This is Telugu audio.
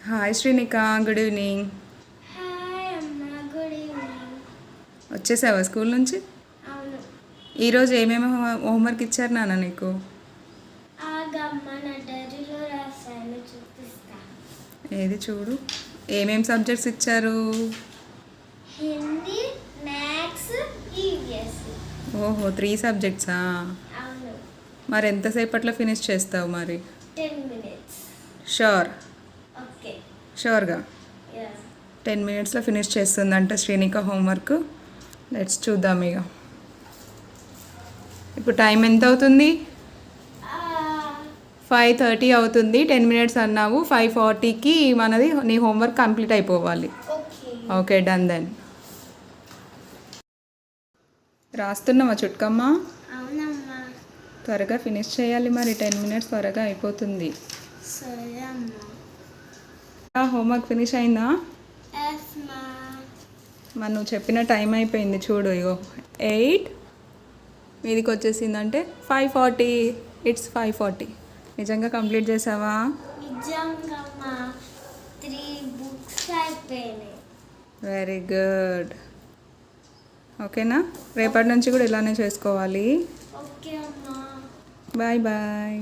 Hi Srinika, good evening. Hi అమ్మ, గుడ్ ఈవినింగ్. వచ్చేసావా స్కూల్ నుంచి? అవును. ఈరోజు ఏమేమి హోంవర్క్ ఇచ్చారు నాన్న నీకు? ఆగమ్మ, నా డైరీలో రాశాను, చూపిస్తా. ఏది చూడు, ఏమేమి సబ్జెక్ట్స్ ఇచ్చారు? Hindi, maths, EVS. ఓహో, 3 సబ్జెక్ట్సా? అవును. మరి ఎంతసేపట్లో ఫినిష్ చేస్తావు మరి? 10 minutes. షూర్? ఓకే. షూర్గా యా. 10 minutesలో ఫినిష్ చేస్తుందంట శ్రీనిక హోంవర్క్. లెట్స్ చూద్దాం ఇక. ఇప్పుడు టైం ఎంత అవుతుంది? 5:30 అవుతుంది. 10 minutes అన్నావు. 5:40కి మనది నీ హోంవర్క్ కంప్లీట్ అయిపోవాలి. ఓకే. Okay, done then. రాస్తున్నావా చుట్కమ్మ? అవునమ్మా. త్వరగా ఫినిష్ చేయాలి మరి, 10 minutes త్వరగా అయిపోతుంది. సరే అమ్మా. హోంవర్క్ ఫినిష్ అయిందా? ఎస్ మా. మరి నువ్వు చెప్పిన టైం అయిపోయింది చూడు. ఇగో 8 మీదికి వచ్చేసిందంటే 5:40. ఇట్స్ 5:40. నిజంగా కంప్లీట్ చేసావా? నిజంగా అమ్మా, 3 books అయిపోయినాయి. Very good. ఓకేనా? రేపటి నుంచి కూడా ఇలానే చేసుకోవాలి. ఓకే అమ్మా. Bye bye.